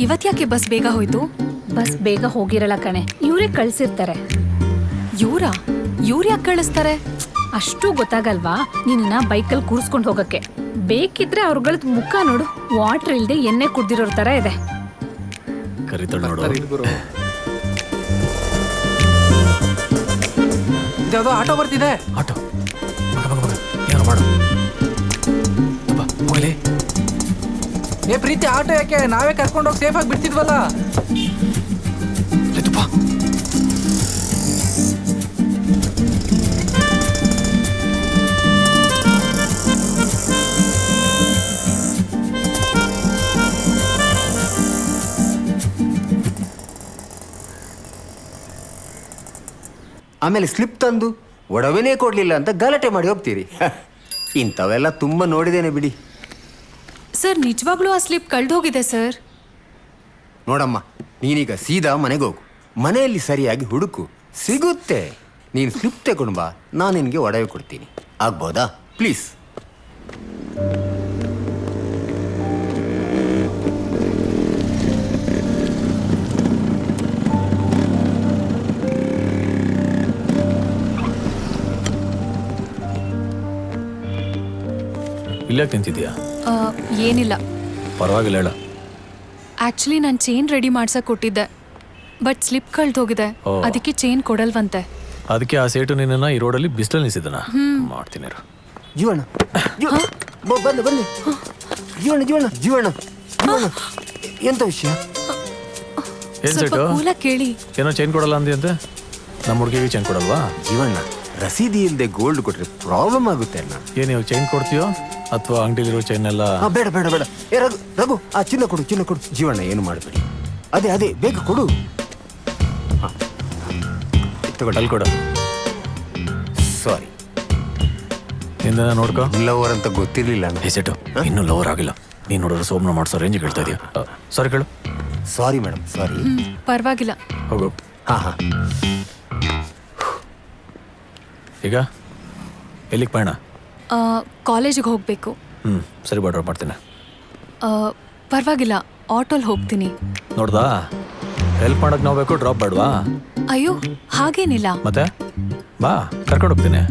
ಇವತ್ತ್ಯಾಕೆ bus ಬೇಗ ಹೋಯ್ತು? Bus ಬೇಗ ಹೋಗಿರಲ್ಲ ಕಣೆ, ಇವರೇ ಕಳ್ಸಿರ್ತಾರೆ. ಇವ್ರು ಯಾಕೆ ಕಳಿಸ್ತಾರೆ? ಅಷ್ಟು ಗೊತ್ತಾಗಲ್ವಾ ನಿನ್ನ ಬೈಕಲ್ಲಿ ಕೂರಿಸ್ಕೊಂಡು ಹೋಗಕ್ಕೆ? ಬೇಕಿದ್ರೆ ಅವ್ರಗಳದ್ ಮುಖ ನೋಡು, ವಾಟರ್ ಇಲ್ದೆ ಎಣ್ಣೆ ಕುಡ್ದಿರೋರ್ ತರ ಇದೆ. ಇದ್ಯಾವುದೋ ಆಟೋ ಬರ್ತಿದೆ. ಆಟೋ ಏನೋ ಮಾಡು. ಹೋಗಲಿ. ಏ ಪ್ರೀತಿ, ಆಟೋ ಯಾಕೆ? ನಾವೇ ಕರ್ಕೊಂಡೋಗಿ ಸೇಫ್ ಆಗಿ ಬಿಡ್ತಿದ್ವಲ್ಲ. ಆಮೇಲೆ ಸ್ಲಿಪ್ ತಂದು ಒಡವೆನೇ ಕೊಡಲಿಲ್ಲ ಅಂತ ಗಲಾಟೆ ಮಾಡಿ ಹೋಗ್ತೀರಿ. ಇಂಥವೆಲ್ಲ ತುಂಬ ನೋಡಿದ್ದೇನೆ ಬಿಡಿ. ಸರ್, ನಿಜವಾಗ್ಲೂ ಆ ಸ್ಲಿಪ್ ಕಳ್ದೋಗಿದೆ ಸರ್. ನೋಡಮ್ಮ, ನೀನೀಗ ಸೀದಾ ಮನೆಗೆ ಹೋಗು. ಮನೆಯಲ್ಲಿ ಸರಿಯಾಗಿ ಹುಡುಕು, ಸಿಗುತ್ತೆ. ನೀನು ಸ್ಲಿಪ್ ತಗೊಂಡು ಬಾ, ನಾನು ನಿನಗೆ ಒಡವೆ ಕೊಡ್ತೀನಿ. ಆಗ್ಬೋದಾ? ಪ್ಲೀಸ್. ಇಲ್ಲಾಕೆ ನಿಂತಿದ್ಯಾ? ಏನಿಲ್ಲ, ಪರವಾಗಿಲ್ಲ ಹೇಳ. ಆಕ್ಚುಲಿ ನಾನು ಚೈನ್ ರೆಡಿ ಮಾಡ್ಸಕ್ ಕೊಟ್ಟಿದ್ದೆ, ಬಟ್ ಸ್ಲಿಪ್ ಕಳ್ದೋಗಿದೆ. ಅದಕ್ಕೆ ಚೈನ್ ಕೊಡಲ್ವಂತೆ. ಅದಕ್ಕೆ ಆ ಸೇಟು ನಿನ್ನ ಈ ರೋಡಲ್ಲಿ ಬಿಸಿಲಲ್ಲಿ ನಿಲ್ಸಿದನ. ಮಾಡ್ತೀನಿ. ಜೀವಣ್ಣ, ಬನ್ನಿ ಬನ್ನಿ. ಜೀವಣ್ಣ ಜೀವಣ್ಣ ಜೀವಣ್ಣ ಜೀವಣ್ಣ, ಎಂತ ವಿಷಯ? ಏನ್ ಸ್ವಲ್ಪ ಸೇಟು? ಕೂಲಾಗಿ ಕೇಳಿ. ಏನೋ ಚೈನ್ ಕೊಡಲ್ಲ ಅಂತೆ. ನಮ್ಮ ಹುಡುಗಿಗೆ ಚೈನ್ ಕೊಡಲ್ವಾ? ಜೀವಣ್ಣ, ರಸೀದಿ ಇಲ್ಲದೆ ಗೋಲ್ಡ್ ಕೊಟ್ರೆ ಪ್ರಾಬ್ಲಮ್ ಆಗುತ್ತೆ ಅಣ್ಣ. ಏನ್ ಇವಾಗ ಚೈನ್ ಕೊಡ್ತೀಯೋ ಅಥವಾ ಅಂಗಡಿಲಿರೋ ಚೈನ್ ಎಲ್ಲ? ಬೇಡ ಬೇಡ ಬೇಡ. ಏ ರಘು ರಘು, ಆ ಚಿನ್ನ ಕೊಡು, ಚಿನ್ನ ಕೊಡು. ಜೀವಣ್ಣ, ಏನು ಮಾಡಬೇಡಿ. ಅದೇ ಅದೇ, ಬೇಗ ಕೊಡು. ಅಲ್ಲಿ ಕೊಡು. ಸಾರಿ, ನಿಂದ ನೋಡ್ಕೊ. ಲವರ್ ಅಂತ ಗೊತ್ತಿರ್ಲಿಲ್ಲ ಅಣ್ಣ. ಸೆಟು ಇನ್ನೂ ಲವರ್ ಆಗಿಲ್ಲ. ನೀನು ನೋಡಿದ್ರೆ ಸೋಮನ ಮಾಡಿಸೋ ರೇಂಜ್ ಹೇಳ್ತಾ ಇದೀಯ. ಸಾರಿ ಕೇಳು. ಸಾರಿ ಮೇಡಮ್, ಸಾರಿ. ಪರವಾಗಿಲ್ಲ, ಹೋಗು. ಹಾ. ಈಗ ಎಲ್ಲಿಗೆ ಪಯಣ? ಕಾಲೇಜಿಗೆ ಹೋಗ್ಬೇಕು. ಸರಿ, ಬಾಡ್ರ ಮಾಡ್ತೇನೆ. ಪರವಾಗಿಲ್ಲ, ಆಟೋಲ್ ಹೋಗ್ತೀನಿ. ನೋಡ್ದಾ, ಹೆಲ್ಪ್ ಮಾಡಕ್ ನಾವು ಬೇಕು, ಡ್ರಾಪ್ ಬೇಡವಾ? ಅಯ್ಯೋ, ಹಾಗೇನಿಲ್ಲ. ಮತ್ತೆ ಬಾ, ಕರ್ಕೊಂಡು ಹೋಗ್ತೀನಿ.